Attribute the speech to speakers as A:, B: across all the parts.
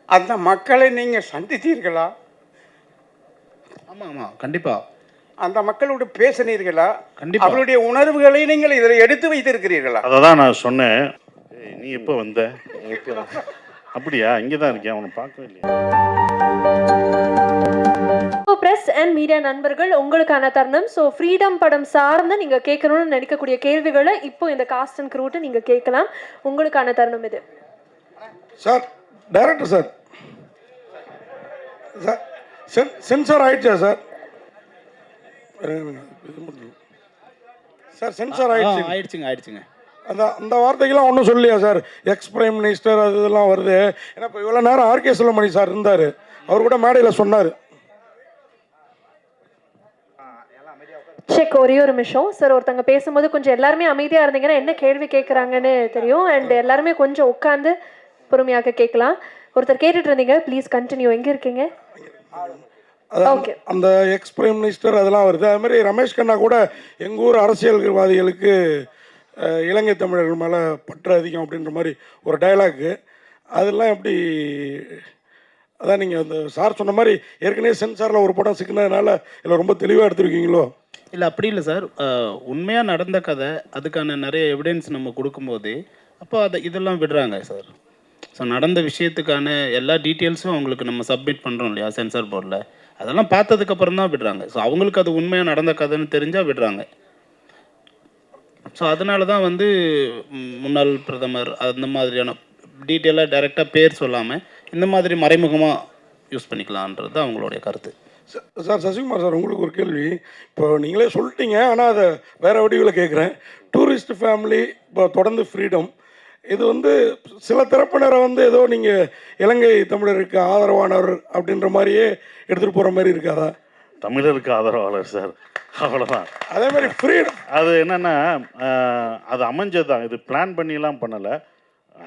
A: அந்த மக்களை நீங்கள் சந்தித்தீர்களா?
B: ஆமாம் ஆமாம் கண்டிப்பாக.
A: அந்த மக்களோடு பேசினீர்களா?
B: கண்டிப்பா.
A: அவளுடைய உணர்வுகளை நீங்கள் இதில் எடுத்து வைத்திருக்கிறீர்களா?
C: அதை தான் நான் சொன்னேன். ஏய், நீ எப்போ வந்த? அப்படியா? இங்கே தான் இருக்கேன், அவனை பார்க்கவே இல்லையா?
D: பிரஸ் அண்ட் மீடியா நண்பர்கள், உங்களுக்கான தருணம். ஸோ ஃப்ரீடம் படம் சார்ந்து நீங்க கேட்கணும்னு நினைக்கக்கூடிய கேள்விகளை இப்போ இந்த காஸ்ட் அண்ட் க்ரூட்ட நீங்க கேட்கலாம். உங்களுக்கான தருணம் இது.
E: Sir, director sir, sir sensor ஆயிடுச்சா சார்? சார் சென்சார்
B: ஆயிடுச்சுங்க.
E: அந்த அந்த வார்த்தைக்கெல்லாம் ஒன்றும் சொல்லலையா சார்? எக்ஸ் பிரைம் மினிஸ்டர் அது இதெல்லாம் வருது. ஏன்னா இப்போ இவ்வளோ நேரம் ஆர்கே செல்வமணி சார் இருந்தார், அவர் கூட மேடையில் சொன்னார்.
D: செக், ஒரே ஒரு நிமிஷம் சார். ஒருத்தங்க பேசும்போது கொஞ்சம் எல்லாருமே அமைதியா இருந்தீங்கன்னா என்ன கேள்வி கேட்குறாங்கன்னு தெரியும். அண்ட் எல்லாருமே கொஞ்சம் உட்காந்து பொறுமையாக கேட்கலாம். ஒருத்தர் கேட்டுட்டு இருந்தீங்க, ப்ளீஸ் கண்டினியூ. எங்க இருக்கீங்க? ஓகே.
E: அந்த எக்ஸ் பிரைம் மினிஸ்டர் அதெல்லாம் வருது. அது மாதிரி ரமேஷ் கண்ணா கூட எங்கள் ஊர் அரசியல்வாதிகளுக்கு இலங்கை தமிழர்கள் மேலே பற்று அதிகம் அப்படின்ற மாதிரி ஒரு டயலாக்கு, அதெல்லாம் எப்படி? அதான் நீங்கள் அந்த சார் சொன்ன மாதிரி ஏற்கனவே சென்சாரில் ஒரு படம் சிக்கினதுனால இல்லை ரொம்ப தெளிவாக எடுத்துருக்கீங்களோ?
B: இல்லை அப்படி இல்லை சார். உண்மையாக நடந்த கதை, அதுக்கான நிறைய எவிடன்ஸ் நம்ம கொடுக்கும்போது அப்போ இதெல்லாம் விடுறாங்க சார். ஸோ நடந்த விஷயத்துக்கான எல்லா டீட்டெயில்ஸும் அவங்களுக்கு நம்ம சப்மிட் பண்ணுறோம் இல்லையா சென்சார் போர்டில், அதெல்லாம் பார்த்ததுக்கப்புறம் தான் விடுறாங்க. ஸோ அவங்களுக்கு அது உண்மையாக நடந்த கதைன்னு தெரிஞ்சால் விடுறாங்க. ஸோ அதனால தான் வந்து முன்னாள் பிரதமர் அந்த மாதிரியான டீட்டெயிலாக டைரெக்டாக பேர் சொல்லாமல் இந்த மாதிரி மறைமுகமாக யூஸ் பண்ணிக்கலான்றது தான் அவங்களுடைய கருத்து.
E: சார் சசிகுமார் சார், உங்களுக்கு ஒரு கேள்வி. இப்போ நீங்களே சொல்லிட்டீங்க, ஆனால் அதை வேறு வடிவில் கேட்குறேன். டூரிஸ்ட் ஃபேமிலி இப்போ தொடர்ந்து ஃப்ரீடம், இது வந்து சில தரப்பினரை வந்து ஏதோ நீங்கள் இலங்கை தமிழருக்கு ஆதரவானவர் அப்படின்ற மாதிரியே எடுத்துகிட்டு போகிற மாதிரி இருக்காதா?
C: தமிழருக்கு ஆதரவாளர் சார், அவ்வளோதான்.
E: அதே மாதிரி ஃப்ரீடம்
C: அது என்னென்னா, அது அமைஞ்சது தான், இது பிளான் பண்ணிலாம் பண்ணலை.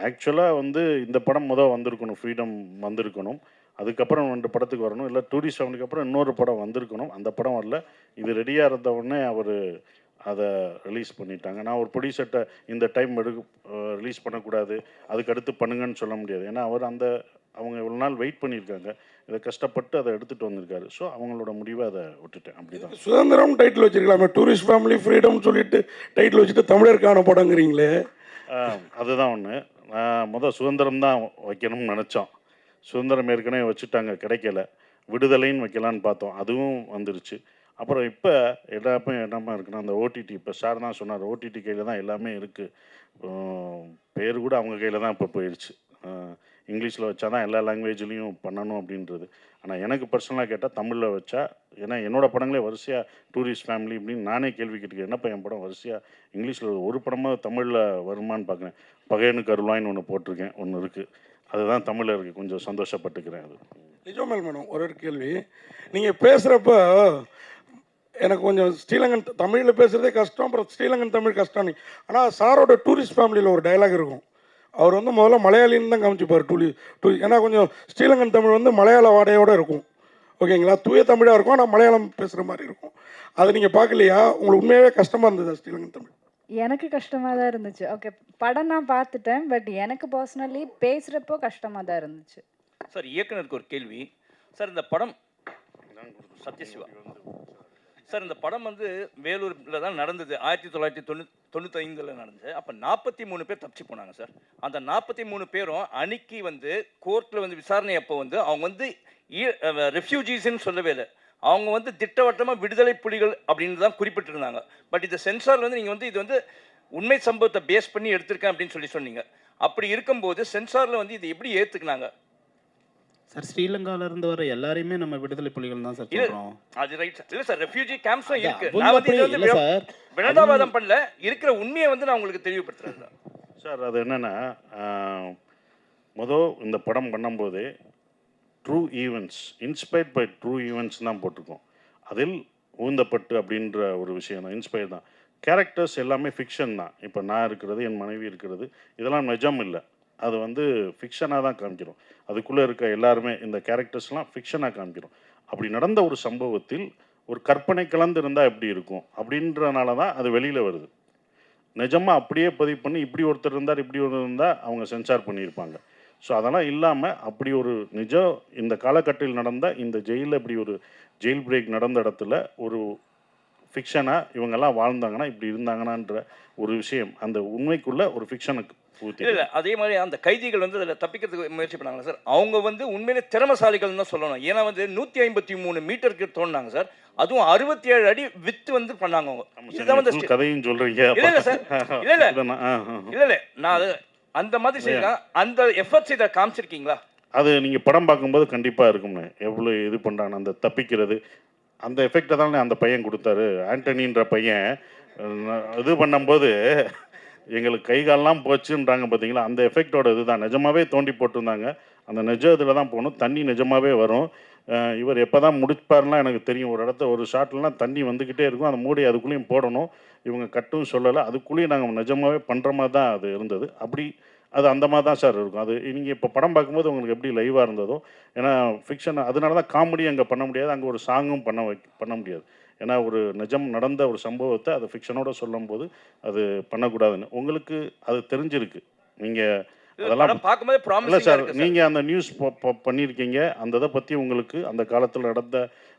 C: ஆக்சுவலாக வந்து இந்த படம் வந்திருக்கணும், ஃப்ரீடம் வந்திருக்கணும். அதுக்கப்புறம் 2 படத்துக்கு வரணும், இல்லை டூரிஸ்ட் ஃபேமிலிக்கு அப்புறம் இன்னொரு படம் வந்திருக்கணும். அந்த படம் வரல. இது ரெடியாக இருந்த உடனே அவர் அதை ரிலீஸ் பண்ணிட்டாங்க. நான் ஒரு ப்ரொடியூசர்கிட்ட இந்த டைம் ரிலீஸ் பண்ணக்கூடாது, அதுக்கு அடுத்து பண்ணுங்கன்னு சொல்ல முடியாது. ஏன்னா அவங்க இவ்வளோ நாள் வெயிட் பண்ணியிருக்காங்க, இதை கஷ்டப்பட்டு அதை எடுத்துகிட்டு வந்திருக்காரு. ஸோ அவங்களோட முடிவை அதை விட்டுட்டேன். அப்படி தான்.
E: சுதந்திரம் டைட்டில் வச்சிருக்கலாமே, டூரிஸ்ட் ஃபேமிலி ஃப்ரீடம் சொல்லிட்டு டைட்டில் வச்சுட்டு தமிழருக்கான படங்கிறீங்களே.
C: அதுதான் ஒன்று. நான் சுதந்திரம் தான் வைக்கணும்னு நினச்சோம். சுதந்திரம் ஏற்கனவே வச்சுட்டாங்க, கிடைக்கல. விடுதலைன்னு வைக்கலான்னு பார்த்தோம், அதுவும் வந்துருச்சு. அப்புறம் இப்போ எல்லாமே என்னமா இருக்குன்னா, அந்த ஓடிடி, இப்போ சார் தான் சொன்னார், ஓடிடி கையில் தான் எல்லாமே இருக்குது. பேர் கூட அவங்க கையில் தான் இப்போ போயிடுச்சு. இங்கிலீஷில் வச்சா தான் எல்லா லாங்குவேஜ்லேயும் பண்ணணும் அப்படின்றது. ஆனால் எனக்கு பர்சனலாக கேட்டால் தமிழில் வச்சா, ஏன்னா என்னோடய படங்களே வரிசையாக டூரிஸ்ட் ஃபேமிலி அப்படின்னு நானே கேள்வி கேட்டுக்கிறேன். என்னப்பா என் படம் வரிசையாக இங்கிலீஷில் ஒரு படமாக தமிழில் வருமானு பார்க்குறேன். பகையனுக்கு அருள்வாயின்னு ஒன்று போட்டிருக்கேன், ஒன்று இருக்குது, அதுதான் தமிழில் இருக்குது. கொஞ்சம் சந்தோஷப்பட்டுக்கிறேன். அது
E: நிஜமல் மேடம். ஒரு கேள்வி, நீங்கள் பேசுகிறப்ப எனக்கு கொஞ்சம் ஸ்ரீலங்கன் தமிழில் பேசுகிறதே கஷ்டம், அப்புறம் ஸ்ரீலங்கன் தமிழ் கஷ்டம். ஆனால் சாரோட டூரிஸ்ட் ஃபேமிலியில் ஒரு டைலாக் இருக்கும், அவர் வந்து முதல்ல மலையாளின்னு தான் காமிச்சிப்பார். ஏன்னா கொஞ்சம் ஸ்ரீலங்கன் தமிழ் வந்து மலையாள வாடையோடு இருக்கும், ஓகேங்களா? தூய தமிழாக இருக்கும், ஆனால் மலையாளம் பேசுகிற மாதிரி இருக்கும். அதை நீங்கள் பார்க்கலையா? உங்களுக்கு உண்மையாகவே கஷ்டமாக இருந்ததா ஸ்ரீலங்கன் தமிழ்?
F: எனக்கு கஷ்டமாக தான் இருந்துச்சு. ஓகே, படம் நான் பார்த்துட்டேன், பட் எனக்கு பர்சனலி பேசுகிறப்போ கஷ்டமாக தான் இருந்துச்சு.
G: சார், இயக்குனருக்கு ஒரு கேள்வி சார். இந்த படம் சத்யசிவா சார், இந்த படம் வந்து வேலூரில் தான் நடந்தது, 1995 நடந்தது. அப்போ 43 பேர் தப்பிச்சு போனாங்க சார். அந்த 43 பேரும் அன்னைக்கு வந்து கோர்ட்டில் வந்து விசாரணை அப்போ வந்து அவங்க வந்து ரெஃப்யூஜிஸ்ன்னு சொல்லவே இல்லை, அவங்க வந்து திட்டவட்டமாக விடுதலை புலிகள் அப்படின்னு தான் குறிப்பிட்டிருந்தாங்க. பட் இந்த சென்சாரில் வந்து நீங்கள் வந்து இது வந்து உண்மை சம்பவத்தை பேஸ் பண்ணி எடுத்திருக்கேன் அப்படின்னு சொன்னீங்க. அப்படி இருக்கும்போது சென்சாரில் வந்து இது எப்படி ஏற்றுக்கினாங்க
B: சார்? ஸ்ரீலங்கால இருந்து வர எல்லாரையுமே நம்ம விடுதலை புலிகள் தான் சார் சொல்றோம்.
G: அது ரைட் சார். இல்ல சார், ரெஃப்யூஜி கேம்ப்ஸும் இருக்கு. நான் வந்து இது வந்து வினோதாவாதம் பண்ணல, இருக்கிற உண்மையை வந்து நான் உங்களுக்கு தெளிவுபடுத்துறேன்
C: சார். அது என்னன்னா, இந்த படம் பண்ணும்போது true events, inspired by true events தான் போட்டிருக்கோம். அதில் ஊந்தப்பட்டு அப்படின்ற ஒரு விஷயம் தான், இன்ஸ்பயர் தான். கேரக்டர்ஸ் எல்லாமே ஃபிக்ஷன் தான். இப்போ நான் இருக்கிறது, என் மனைவி இருக்கிறது, இதெல்லாம் நிஜம் இல்லை. அது வந்து ஃபிக்ஷனாக தான் காமிக்கிறோம். அதுக்குள்ளே இருக்க எல்லாருமே இந்த கேரக்டர்ஸ்லாம் ஃபிக்ஷனாக காமிக்கிறோம். அப்படி நடந்த ஒரு சம்பவத்தில் ஒரு கற்பனை கலந்து இருந்தால் எப்படி இருக்கும் அப்படின்றனால தான் அது வெளியில் வருது. நிஜமாக அப்படியே பதிவு பண்ணி இப்படி ஒருத்தர் இருந்தார், இப்படி ஒருத்தர் இருந்தால் அவங்க சென்சார் பண்ணியிருப்பாங்க. ஸோ அதெல்லாம் இல்லாமல் அப்படி ஒரு நிஜம் இந்த காலகட்டத்தில் நடந்த இந்த ஜெயிலில் இப்படி ஒரு ஜெயில் பிரேக் நடந்த இடத்துல ஒரு ஃபிக்ஷனாக இவங்கெல்லாம் வாழ்ந்தாங்கன்னா இப்படி இருந்தாங்கன்னான்ற ஒரு விஷயம் அந்த உண்மைக்குள்ள ஒரு ஃபிக்ஷனுக்கு ஊற்றி
G: இல்லை அதே மாதிரி அந்த கைதிகள் வந்து அதில் தப்பிக்கிறதுக்கு முயற்சி பண்ணாங்க சார். அவங்க வந்து உண்மையிலே திறமசாலிகள் தான் சொல்லணும். ஏன்னா வந்து 153 மீட்டருக்கு தோணுனாங்க சார். அதுவும் 67 அடி வித்து வந்து பண்ணாங்க அவங்க. இதுதான் வந்து
C: கதையும் சொல்கிறீங்க.
G: இல்லை சார், இல்லை இல்லை நான் அது அந்த மாதிரி செய்யலாம். அந்த எஃபர்ட்ஸ் இதை காமிச்சிருக்கீங்களா?
C: அது நீங்கள் படம் பார்க்கும்போது கண்டிப்பாக இருக்கும்ண்ணே. எவ்வளோ இது பண்ணுறாங்க அந்த தப்பிக்கிறது அந்த எஃபெக்டை தானே அந்த பையன் கொடுத்தாரு. ஆண்டனின்ற பையன் இது பண்ணும்போது எங்களுக்கு கை காலெலாம் போச்சுன்றாங்க பார்த்தீங்களா, அந்த எஃபெக்டோட இதுதான். நிஜமாகவே தோண்டி போட்டிருந்தாங்க. அந்த நிஜ இதில் தான் போகணும். தண்ணி நிஜமாகவே வரும். இவர் எப்போ தான் முடிப்பாருலாம் எனக்கு தெரியும். ஒரு இடத்த ஒரு ஷாட்லாம் தண்ணி வந்துக்கிட்டே இருக்கும். அந்த மூடி அதுக்குள்ளேயும் போடணும். இவங்க கட்டும் சொல்லலை. அதுக்குள்ளேயும் நாங்கள் நிஜமாகவே பண்ணுற மாதிரி தான் அது இருந்தது. அப்படி அது அந்த மாதிரி தான் சார் இருக்கும். அது நீங்கள் இப்போ படம் பார்க்கும்போது உங்களுக்கு எப்படி லைவாக இருந்ததோ, ஏன்னா ஃபிக்ஷன் அதனால தான் காமெடி அங்கே பண்ண முடியாது. அங்கே ஒரு சாங்கும் பண்ண முடியாது. ஏன்னா ஒரு நிஜம் நடந்த ஒரு சம்பவத்தை அது ஃபிக்ஷனோட சொல்லும்போது அது பண்ணக்கூடாதுன்னு உங்களுக்கு அது தெரிஞ்சிருக்கு. நீங்கள் அதெல்லாம்
G: பார்க்கும்போது
C: இல்லை
G: ப்ராமிசிங்கா
C: சார்.
G: இருக்கு சார்.
C: நீங்கள் அந்த நியூஸ் பண்ணியிருக்கீங்க. அந்த இதை பற்றி உங்களுக்கு அந்த காலத்தில் நடந்த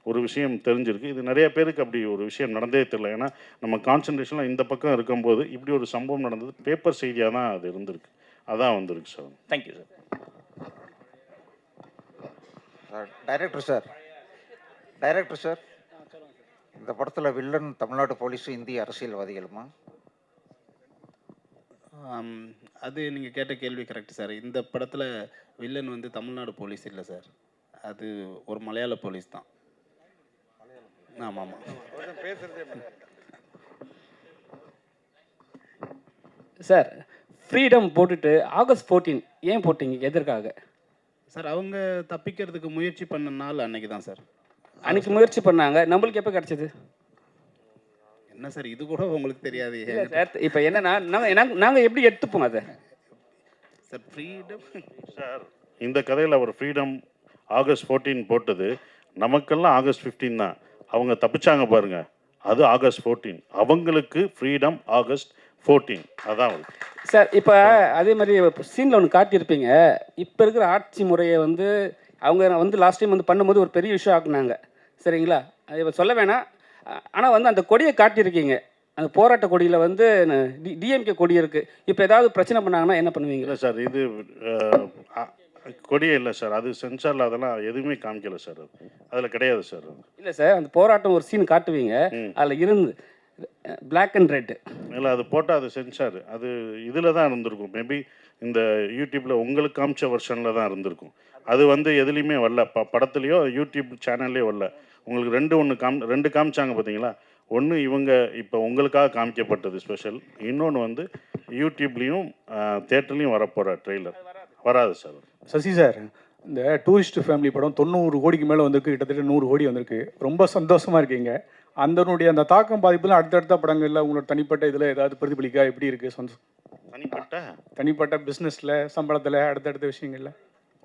C: ஒரு விஷயம் தெரிஞ்சிருக்கு. இது நிறைய பேருக்கு அப்படி ஒரு விஷயம் நடந்தே தெரியல. ஏன்னா நம்ம கான்சன்ட்ரேஷனில் இந்த பக்கம் இருக்கும்போது இப்படி ஒரு சம்பவம் நடந்தது பேப்பர் செய்தியாக தான் அது இருந்திருக்கு. அதான் வந்திருக்கு sir.
G: Thank you sir.
H: Director sir, இந்த படத்தில் வில்லன் தமிழ்நாடு போலீஸும் இந்திய அரசியல்வாதிகளுமா?
B: அது நீங்கள் கேட்ட கேள்வி கரெக்ட் சார். இந்த படத்தில் வில்லன் வந்து தமிழ்நாடு போலீஸ் இல்லை சார். அது ஒரு மலையாள போலீஸ் தான். ஆமாம் ஆமாம்.
I: சார், ஃப்ரீடம் போட்டுட்டு ஆகஸ்ட் 14 ஏன் போட்டீங்க? எதற்காக
B: சார்? அவங்க தப்பிக்கிறதுக்கு முயற்சி பண்ண நாள் அன்னைக்கு தான் சார்.
I: அன்னைக்கு முயற்சி பண்ணாங்க. நம்மளுக்கு எப்போ கிடச்சிது?
B: என்ன சார் இது கூட உங்களுக்கு தெரியாது
I: சார்? இப்போ என்னன்னா நாங்கள் எப்படி எடுத்துப்போம் அதை
B: சார்? ஃப்ரீடம்
C: சார், இந்த கதையில் அவர் ஃப்ரீடம் ஆகஸ்ட் 14 போட்டது நமக்கெல்லாம் ஆகஸ்ட் 15 தான். அவங்க தப்பிச்சாங்க பாருங்க, அது ஆகஸ்ட் 14. அவங்களுக்கு ஃப்ரீடம் ஆகஸ்ட் 14. அதான்
I: சார். இப்போ அதே மாதிரி சீனில் ஒன்று காட்டியிருப்பீங்க. இப்போ இருக்கிற ஆட்சி முறையை வந்து அவங்க வந்து லாஸ்ட் டைம் வந்து பண்ணும்போது ஒரு பெரிய விஷயம் ஆக்குனாங்க, சரிங்களா? அதை சொல்ல வேணாம். ஆனால் வந்து அந்த கொடியை காட்டியிருக்கீங்க. அந்த போராட்ட கொடியில் வந்து டிஎம்கே கொடி இருக்குது. இப்போ ஏதாவது பிரச்சனை பண்ணாங்கன்னா என்ன பண்ணுவீங்க?
C: இல்லை சார், இது கொடியே இல்லை சார். அது சென்சாரில் அதெல்லாம் எதுவுமே காமிக்கல சார். அதில் கிடையாது சார்.
I: இல்லை சார், அந்த போராட்டம் ஒரு சீன் காட்டுவீங்க, அதில் இருந்து பிளாக் அண்ட் ரெட்.
C: இல்லை, அது போட்டால் அது சென்சார். அது இதில் தான் இருந்திருக்கும். மேபி இந்த யூடியூப்பில் உங்களுக்கு காமிச்ச வெர்ஷனில் தான் இருந்திருக்கும். அது வந்து எதுலேயுமே வரல. படத்துலையோ யூடியூப் சேனல்லையோ வரல. உங்களுக்கு ரெண்டு காமிச்சாங்க பார்த்தீங்களா? ஒன்று இவங்க இப்போ உங்களுக்காக காமிக்கப்பட்டது ஸ்பெஷல். இன்னொன்று வந்து யூடியூப்லேயும் தேட்டர்லேயும் வரப்போகிற ட்ரெய்லர் வராது சார்.
J: சசி சார், இந்த டூரிஸ்ட் ஃபேமிலி படம் 90 கோடிக்கு மேலே வந்திருக்கு. கிட்டத்தட்ட 100 கோடி வந்திருக்கு. ரொம்ப சந்தோஷமாக இருக்கீங்க. அந்த தாக்கம் பாதிப்புலாம் அடுத்தடுத்த படங்களில் உங்களோட தனிப்பட்ட இதில் ஏதாவது பிரதிபலிக்கா? எப்படி இருக்குது? தனிப்பட்ட பிஸ்னஸில், சம்பளத்தில், அடுத்தடுத்த விஷயங்களில்?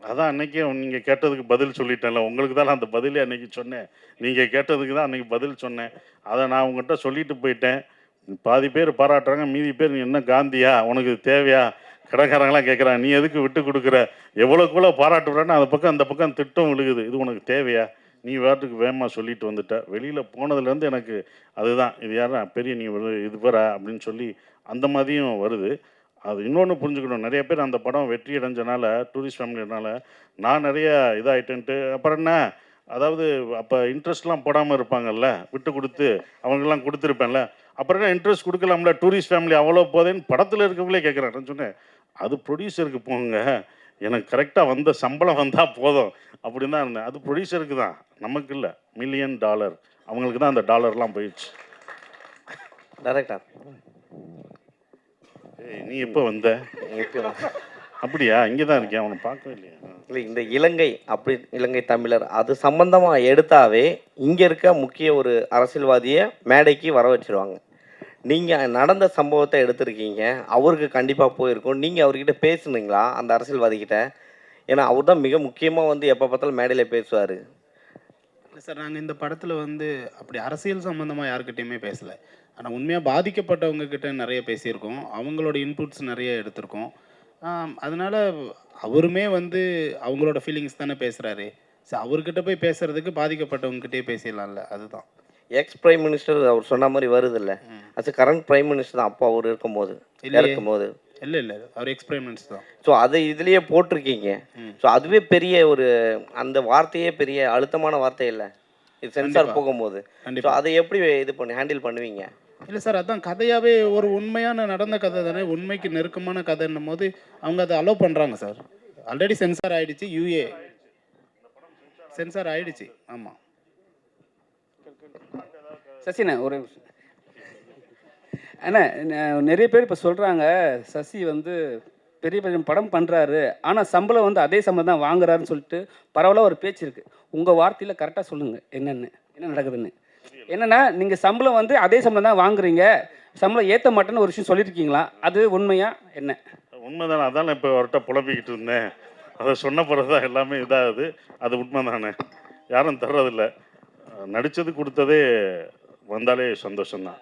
C: அதான் அன்றைக்கே நீங்கள் கேட்டதுக்கு பதில் சொல்லிட்டேன்ல. உங்களுக்கு தான் அந்த பதிலே அன்றைக்கி சொன்னேன். நீங்கள் கேட்டதுக்கு தான் அன்றைக்கி பதில் சொன்னேன். அதை நான் உங்கள்கிட்ட சொல்லிட்டு போயிட்டேன். பாதி பேர் பாராட்டுறாங்க, மீதி பேர் நீ என்ன காந்தியா, உனக்கு தேவையா, கடைக்காரங்களாம் கேட்குறாங்க, நீ எதுக்கு விட்டு கொடுக்குற, எவ்வளோக்குள்ளே பாராட்டுறேன்னு அந்த பக்கம் திட்டம் விழுகுது. இது உனக்கு தேவையா, நீ வேட்டுக்கு வேகமாக சொல்லிட்டு வந்துட்ட. வெளியில் போனதுலேருந்து எனக்கு அதுதான், இது யாரா பெரிய நீ இது வர அப்படின்னு சொல்லி அந்த மாதிரியும் வருது. அது இன்னொன்று புரிஞ்சுக்கணும். நிறைய பேர் அந்த படம் வெற்றி அடைஞ்சனால, டூரிஸ்ட் ஃபேமிலினால நான் நிறைய இதாகிட்டேன்ட்டு அப்புறம் என்ன, அதாவது அப்போ இன்ட்ரெஸ்ட்லாம் போடாமல் இருப்பாங்கல்ல, விட்டு கொடுத்து அவங்கெல்லாம் கொடுத்துருப்பேன்ல, அப்புறம் என்ன இன்ட்ரெஸ்ட் கொடுக்கலாம்ல, டூரிஸ்ட் ஃபேமிலி அவ்வளோ போதேன்னு படத்தில் இருக்கவங்களே கேட்குறேன். சொன்னேன், அது ப்ரொடியூசருக்கு போங்க, எனக்கு கரெக்டாக வந்த சம்பளம் வந்தால் போதும் அப்படின்னு தான் இருந்தேன். அது ப்ரொடியூசருக்கு தான், நமக்கு இல்லை. $1 மில்லியன் அவங்களுக்கு தான் அந்த டாலர்லாம் போயிடுச்சு.
K: டைரக்டர்,
C: நீ எப்போ வந்த? அப்படியா? இங்கே தான் இருக்கேன், அவனை பார்க்கவே இல்லையா?
K: இல்லை, இந்த இலங்கை தமிழர் அது சம்பந்தமாக எடுத்தாவே இங்கே இருக்க முக்கிய ஒரு அரசியல்வாதியை மேடைக்கு வர வச்சுருவாங்க. நீங்கள் நடந்த சம்பவத்தை எடுத்திருக்கீங்க, அவருக்கு கண்டிப்பாக போயிருக்கும். நீங்கள் அவர்கிட்ட பேசுனீங்களா அந்த அரசியல்வாதிக்கிட்ட? ஏன்னா அவர் தான் மிக முக்கியமாக வந்து எப்போ பார்த்தாலும் மேடையில் பேசுவார்.
B: இல்லை சார், நாங்கள் இந்த படத்தில் வந்து அப்படி அரசியல் சம்மந்தமாக யாருக்கிட்டையுமே பேசலை. ஆனால் உண்மையாக பாதிக்கப்பட்டவங்க கிட்ட நிறைய பேசியிருக்கோம். அவங்களோட இன்புட்ஸ் நிறைய எடுத்திருக்கோம். அதனால அவருமே வந்து அவங்களோட ஃபீலிங்ஸ் தானே பேசுகிறாரு. ஸோ அவர்கிட்ட போய் பேசுறதுக்கு பாதிக்கப்பட்டவங்ககிட்டயே பேசிடலாம்ல, அதுதான்.
K: எக்ஸ் பிரைம் மினிஸ்டர் அவர் சொன்ன மாதிரி வருது இல்லை, அது கரண்ட் பிரைம் மினிஸ்டர் தான் அப்போ அவர் இருக்கும்போது இருக்கும்போது.
B: இல்லை அவர் எக்ஸ்பெரிமெண்ட்ஸ் தான்.
K: ஸோ அதை இதுலேயே போட்டிருக்கீங்க. ஸோ அதுவே பெரிய ஒரு அந்த வார்த்தையே பெரிய அழுத்தமான வார்த்தை இல்லை இது சென்சார் போகும்போது. ஸோ அதை எப்படி இது பண்ணி ஹேண்டில் பண்ணுவீங்க?
B: இல்லை சார், அதான் கதையாகவே ஒரு உண்மையான நடந்த கதை தானே, உண்மைக்கு நெருக்கமான கதைன்னும் போது அவங்க அதை அலோவ் பண்ணுறாங்க சார். ஆல்ரெடி சென்சார் ஆகிடுச்சு, யூஏ சென்சார் ஆகிடுச்சு. ஆமாம்
I: சசிண்ணா ஒரு அண்ணா, நிறைய பேர் இப்போ சொல்கிறாங்க சசி வந்து பெரிய பெரிய படம் பண்ணுறாரு, ஆனால் சம்பளம் வந்து அதே சம்பளம் தான் வாங்குறாருன்னு சொல்லிட்டு பரவாயில்ல ஒரு பேச்சு இருக்குது. உங்கள் வார்த்தையில் கரெக்டாக சொல்லுங்கள் என்ன நடக்குதுன்னு. என்னென்னா நீங்கள் சம்பளம் வந்து அதே சம்பளம் தான் வாங்குறீங்க, சம்பளம் ஏற்ற மாட்டேன்னு ஒரு விஷயம் சொல்லியிருக்கீங்களா? அது உண்மையா என்ன?
C: உண்மைதானே, அதான் இப்போ அவர்கிட்ட புலம்பிக்கிட்டு இருந்தேன். அதை சொன்ன பிறகு தான் எல்லாமே இதாகுது. அது உண்மை தானே, யாரும் தர்றதில்லை. நடித்தது கொடுத்ததே வந்தாலே சந்தோஷம்தான்.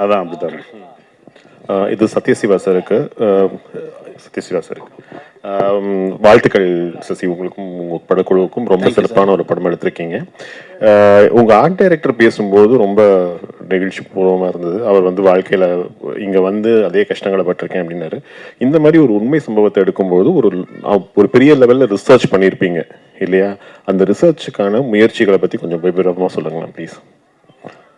C: அதான் அப்படி தானே.
L: இது சத்யசிவா சாருக்கு வாழ்த்துக்கள் சசி. உங்களுக்கும் உங்கள் படக்குழுவுக்கும் ரொம்ப சிறப்பான ஒரு படம் எடுத்திருக்கீங்க. உங்கள் ஆர்ட் டைரக்டர் பேசும்போது ரொம்ப நெகிழ்ச்சி பூர்வமாக இருந்தது. அவர் வந்து வாழ்க்கையில் இங்கே வந்து அதே கஷ்டங்களை பட்டிருக்கேன் அப்படின்னாரு. இந்த மாதிரி ஒரு உண்மை சம்பவத்தை எடுக்கும்போது ஒரு பெரிய லெவலில் ரிசர்ச் பண்ணியிருப்பீங்க இல்லையா? அந்த ரிசர்ச்சுக்கான முயற்சிகளை பற்றி கொஞ்சம் விவரமாக சொல்லுங்களேன் ப்ளீஸ்.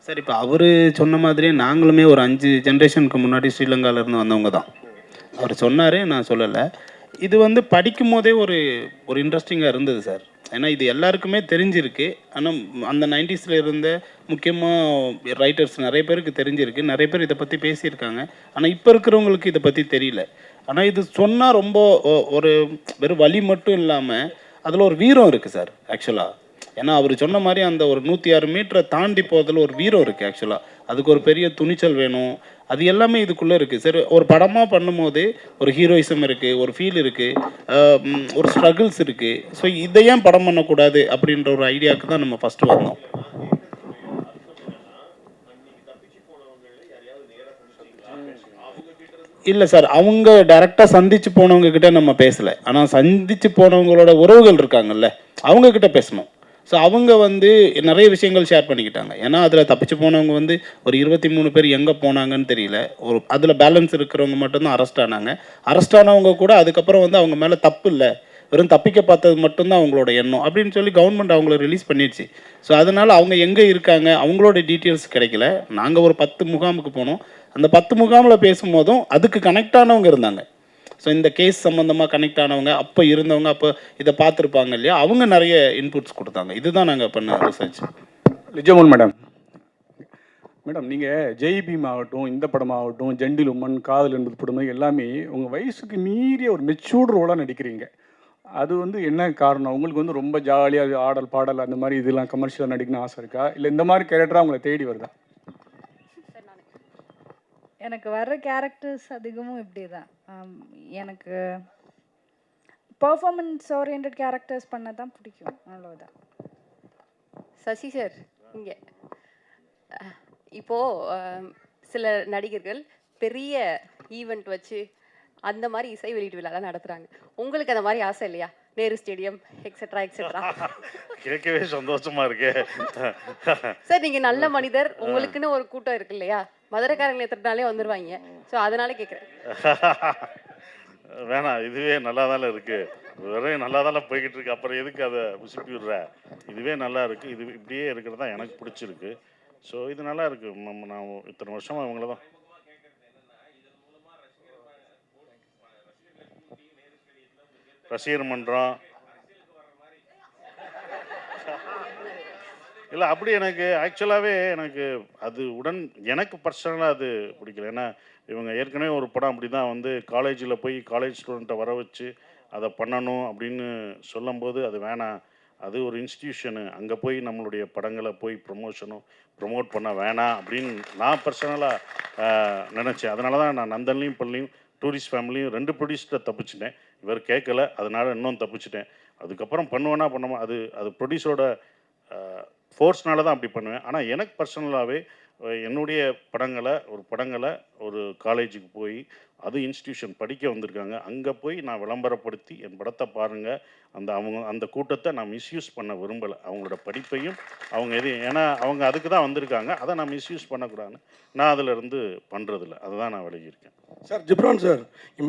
B: சார், இப்போ அவர் சொன்ன மாதிரியே நாங்களுமே ஒரு 5 ஜென்ரேஷனுக்கு முன்னாடி ஸ்ரீலங்காவிலேருந்து வந்தவங்க தான். அவர் சொன்னார், நான் சொல்லலை. இது வந்து படிக்கும் போதே ஒரு இன்ட்ரெஸ்டிங்காக இருந்தது சார். ஏன்னா இது எல்லாருக்குமே தெரிஞ்சிருக்கு. ஆனால் அந்த 90s இருந்த முக்கியமாக ரைட்டர்ஸ் நிறைய பேருக்கு தெரிஞ்சிருக்கு, நிறைய பேர் இதை பற்றி பேசியிருக்காங்க. ஆனால் இப்போ இருக்கிறவங்களுக்கு இதை பற்றி தெரியல. ஆனால் இது சொன்னால் ரொம்ப ஒரு வெறும் வலி மட்டும் இல்லாமல் அதில் ஒரு வீரம் இருக்குது சார் ஆக்சுவலாக. ஏன்னா அவர் சொன்ன மாதிரி அந்த ஒரு 106 மீட்டரை தாண்டி போகிறதுல ஒரு வீரம் இருக்குது ஆக்சுவலாக. அதுக்கு ஒரு பெரிய துணிச்சல் வேணும், அது எல்லாமே இதுக்குள்ளே இருக்குது. சரி, ஒரு படமாக பண்ணும்போது ஒரு ஹீரோயிசம் இருக்குது, ஒரு ஃபீல் இருக்குது, ஒரு ஸ்ட்ரகிள்ஸ் இருக்குது. ஸோ இதை ஏன் படம் பண்ணக்கூடாது அப்படின்ற ஒரு ஐடியாவுக்கு தான் நம்ம ஃபஸ்ட்டு வந்தோம். இல்லை சார், அவங்க டைரெக்டாக சந்தித்து போனவங்க கிட்ட நம்ம பேசலை. ஆனால் சந்தித்து போனவங்களோட உறவுகள் இருக்காங்கல்ல, அவங்கக்கிட்ட பேசணும். ஸோ அவங்க வந்து நிறைய விஷயங்கள் ஷேர் பண்ணிக்கிட்டாங்க. ஏன்னா அதில் தப்பிச்சு போனவங்க வந்து ஒரு 23 பேர் எங்கே போனாங்கன்னு தெரியல. அதில் பேலன்ஸ் இருக்கிறவங்க மட்டும்தான் அரெஸ்ட் ஆனாங்க. அரெஸ்ட் ஆனவங்க கூட அதுக்கப்புறம் வந்து அவங்க மேலே தப்பு இல்லை, வெறும் தப்பிக்க பார்த்தது மட்டும்தான் அவங்களோட எண்ணம் அப்படின்னு சொல்லி கவர்மெண்ட் அவங்கள ரிலீஸ் பண்ணிடுச்சு. ஸோ அதனால் அவங்க எங்கே இருக்காங்க அவங்களோட டீட்டெயில்ஸ் கிடைக்கல. நாங்கள் ஒரு 10 முகாமுக்கு போனோம். அந்த 10 முகாமில் பேசும்போதும் அதுக்கு கனெக்ட் ஆனவங்க இருந்தாங்க. ஸோ இந்த கேஸ் சம்மந்தமாக கனெக்ட் ஆனவங்க, அப்போ இருந்தவங்க, அப்போ இதை பார்த்துருப்பாங்க இல்லையா, அவங்க நிறைய இன்புட்ஸ் கொடுத்தாங்க. இதுதான் நாங்கள் பண்ண ரிசர்ச்.
J: லிஜமோன் மேடம், நீங்கள் ஜெய் பீம் ஆகட்டும், இந்த படமாகட்டும், ஜெண்டில் உமன், காதல் என்பது படம் எல்லாமே உங்கள் வயசுக்கு மீறிய ஒரு மெச்சூர்டு ரோலாக நடிக்கிறீங்க. அது வந்து என்ன காரணம்? உங்களுக்கு வந்து ரொம்ப ஜாலியாக ஆடல் பாடல் அந்த மாதிரி இதெல்லாம் கமர்ஷியலாக நடிக்கணும்னு ஆசை இருக்கா, இல்லை இந்த மாதிரி கேரக்டராக உங்களை தேடி வருதா?
F: எனக்கு வர்ற கேரக்டர்ஸ் அதிகமும் இப்படி தான். எனக்கு பர்ஃபார்மன்ஸ் ஓரியன்ட் கேரக்டர்ஸ் பண்ண தான் பிடிக்கும், அவ்வளோதான்.
M: சசி சார், இங்கே இப்போது சில நடிகர்கள் பெரிய ஈவெண்ட் வச்சு அந்த மாதிரி இசை வெளியீட்டு விழாலாம் நடத்துகிறாங்க. உங்களுக்கு அந்த மாதிரி ஆசை இல்லையா? Nehru stadium etcetera etcetera.
C: கேட்கவே சந்தோஷமா இருக்கு
M: சார். நீங்கள் நல்ல மனிதர், உங்களுக்குன்னு ஒரு கூட்டம் இருக்கு இல்லையா? மதுரைக்காரங்களை எத்தனாலே வந்துடுவாங்க. ஸோ அதனால கேட்குறேன்.
C: வேணாம், இதுவே நல்லா தானே இருக்கு, வெறும் நல்லா தானே போய்கிட்டு இருக்கு. அப்புறம் எதுக்கு அதை உசுப்பி விடுற? இதுவே நல்லா இருக்கு, இது இப்படியே இருக்கிறது தான் எனக்கு பிடிச்சிருக்கு. ஸோ இது நல்லா இருக்கு. நான் இத்தனை வருஷமா அவங்கள தான் ரசிகர் மன்றம் இல்லை, அப்படி எனக்கு ஆக்சுவலாகவே எனக்கு அது எனக்கு பர்சனலாக அது பிடிக்கல. ஏன்னா இவங்க ஏற்கனவே ஒரு படம் அப்படி தான் வந்து காலேஜில் போய் காலேஜ் ஸ்டூடெண்ட்டை வர வச்சு அதை பண்ணணும் அப்படின்னு சொல்லும்போது அது வேணாம், அது ஒரு இன்ஸ்டிடியூஷனு, அங்கே போய் நம்மளுடைய படங்களை போய் ப்ரொமோட் பண்ண வேணாம் அப்படின்னு நான் பர்சனலாக நினச்சேன். அதனால தான் நான் நந்தன்லையும் பள்ளியும் டூரிஸ்ட் ஃபேமிலியும் 2 ப்ரொடியூசரை தப்பிச்சிட்டேன். இவர் கேட்கல, அதனால் இன்னும் தப்பிச்சிட்டேன். அதுக்கப்புறம் பண்ணுவேன்னா பண்ணுவோம், அது ப்ரொடியூசரோட ஃபோர்ஸ்னால தான் அப்படி பண்ணுவேன். ஆனால் எனக்கு பர்சனலாகவே என்னுடைய படங்களை ஒரு காலேஜுக்கு போய் அது இன்ஸ்டிடியூஷன் படிக்க வந்திருக்காங்க. அங்கே போய் நான் விளம்பரப்படுத்தி என் படத்தை பாருங்கள், அந்த கூட்டத்தை நான் மிஸ்யூஸ் பண்ண விரும்பலை. அவங்களோட படிப்பையும் ஏன்னா அவங்க அதுக்கு தான் வந்திருக்காங்க, அதை நான் மிஸ்யூஸ் பண்ணக்கூடாதுன்னு நான் அதிலிருந்து பண்ணுறதில்ல. அதுதான் நான் விலகியிருக்கேன்.
E: சார் ஜிப்ரான் சார்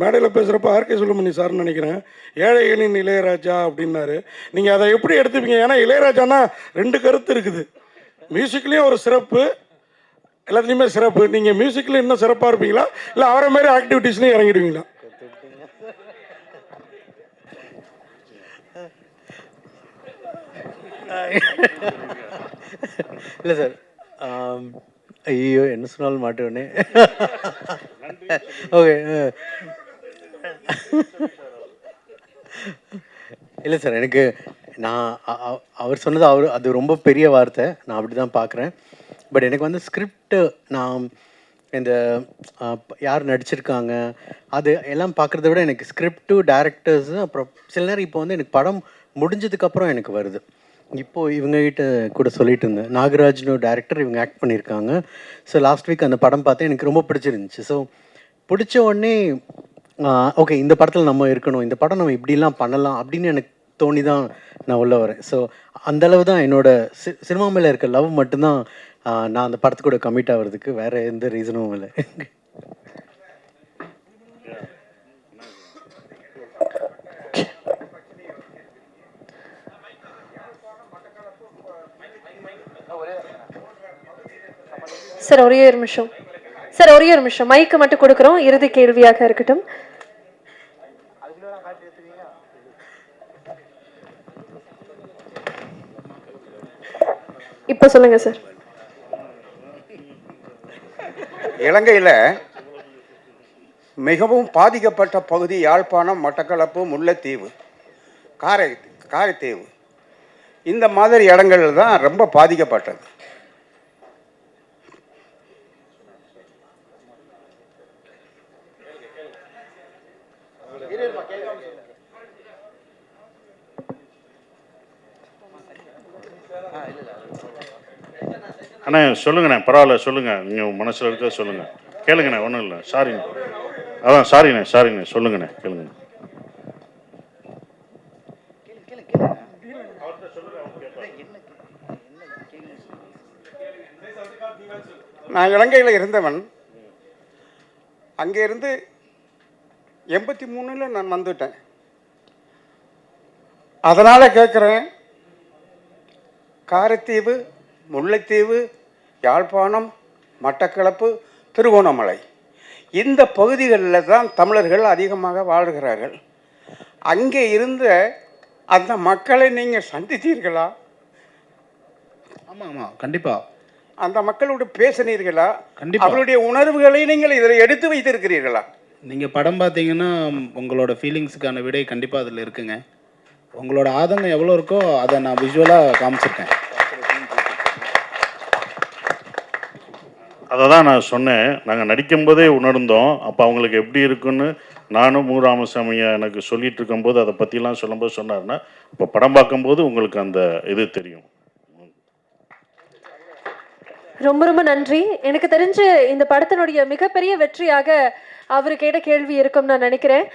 E: மேடையில் பேசுகிறப்ப ஆர்கே சுலமணி சார்னு நினைக்கிறேன், ஏழைகளின் இளையராஜா அப்படின்னாரு. நீங்கள் அதை எப்படி எடுத்துப்பீங்க? ஏன்னா இளையராஜானா 2 கருத்து இருக்குது. மியூசிக்லேயும் ஒரு சிறப்பு, எல்லாத்துலேயுமே சிறப்பு. நீங்கள் மியூசிக்கில் இன்னும் சிறப்பாக இருப்பீங்களா, இல்லை அவரை மாதிரி ஆக்டிவிட்டீஸ்லையும் இறங்கிடுவீங்களா?
N: இல்லை சார், ஐயோ என்ன சொன்னாலும் மாட்டேனே. ஓகே, இல்லை சார், எனக்கு நான் அவர் சொன்னது அது ரொம்ப பெரிய வார்த்தை, நான் அப்படி தான் பார்க்குறேன். பட் எனக்கு வந்து ஸ்கிரிப்ட், நான் இந்த யார் நடிச்சிருக்காங்க அது எல்லாம் பார்க்குறத விட எனக்கு ஸ்கிரிப்டு, டேரக்டர்ஸு, அப்புறம் சில நேரம் இப்போ வந்து எனக்கு படம் முடிஞ்சதுக்கப்புறம் எனக்கு வருது. இப்போது இவங்ககிட்ட கூட சொல்லிட்டு இருந்தேன், நாகராஜ்னு டேரக்டர், இவங்க ஆக்ட் பண்ணியிருக்காங்க. ஸோ லாஸ்ட் வீக் அந்த படம் பார்த்தேன், எனக்கு ரொம்ப பிடிச்சிருந்துச்சு. ஸோ பிடிச்ச உடனே ஓகே இந்த படத்தில் நம்ம இருக்கணும், இந்த படம் நம்ம இப்படிலாம் பண்ணலாம் அப்படின்னு எனக்கு தோணி தான் நான் உள்ளே வரேன். ஸோ அந்தளவு தான் என்னோடய சினிமா மேலே இருக்க லவ் மட்டும்தான் நான் அந்த படத்துக்கூட கமிட் ஆகிறதுக்கு, வேறு எந்த ரீசனும் இல்லை.
D: சார் ஒரே ஒரு நிமிஷம், சார் ஒரே ஒரு நிமிஷம், மைக்கு மட்டும் கொடுக்குறோம், இறுதி கேள்வியாக இருக்கட்டும். இப்போ சொல்லுங்க சார்.
A: இலங்கையில் மிகவும் பாதிக்கப்பட்ட பகுதி யாழ்ப்பாணம், மட்டக்களப்பு, முல்லைத்தீவு, காரைத்தீவு, இந்த மாதிரி இடங்கள் தான் ரொம்ப பாதிக்கப்பட்டது.
C: அண்ணே சொல்லுங்கண்ணே, பரவாயில்ல சொல்லுங்கள், நீங்கள் மனசில் இருக்க சொல்லுங்கள், கேளுங்கண்ணே, ஒன்றும் இல்லை, சாரிண்ணே. அதான் சாரிண்ணே சொல்லுங்கண்ணே, கேளுங்கண்ணே.
A: நான் இலங்கையில் இருந்தவன், அங்கேருந்து 83 நான் வந்துட்டேன். அதனால் கேட்குறேன், காரைத்தீவு, முல்லைத்தீவு, யாழ்ப்பாணம், மட்டக்களப்பு, திருகோணமலை, இந்த பகுதிகளில் தான் தமிழர்கள் அதிகமாக வாழ்கிறார்கள். அங்கே இருந்த அந்த மக்களை நீங்கள் சந்தித்தீர்களா?
B: ஆமாம் ஆமாம், கண்டிப்பாக.
A: அந்த மக்களோடு பேசினீர்களா?
B: கண்டிப்பாக.
A: அவருடைய உணர்வுகளை நீங்கள் இதில் எடுத்து வைத்திருக்கிறீர்களா?
B: நீங்கள் படம் பார்த்தீங்கன்னா உங்களோட ஃபீலிங்ஸுக்கான விடை கண்டிப்பாக அதில் இருக்குங்க. உங்களோட ஆதங்கம் எவ்வளோ இருக்கோ அதை நான் விஷுவலாக காமிச்சிருக்கேன்.
C: அதை தான் நான் சொன்னேன், நாங்கள் நடிக்கும்போதே உணர்ந்தோம். அப்போ அவங்களுக்கு எப்படி இருக்குன்னு நானும் ராமசாமியை எனக்கு சொல்லிட்டு இருக்கும்போது அதை பற்றிலாம் சொல்லும்போது சொன்னார்னா, இப்போ படம் பார்க்கும்போது உங்களுக்கு அந்த இது தெரியும்.
D: ரொம்ப ரொம்ப நன்றி. எனக்கு தெரிஞ்சு இந்த படத்தினுடைய மிகப்பெரிய வெற்றியாக அவர் கேட்ட கேள்வி இருக்கும்னு நான் நினைக்கிறேன்.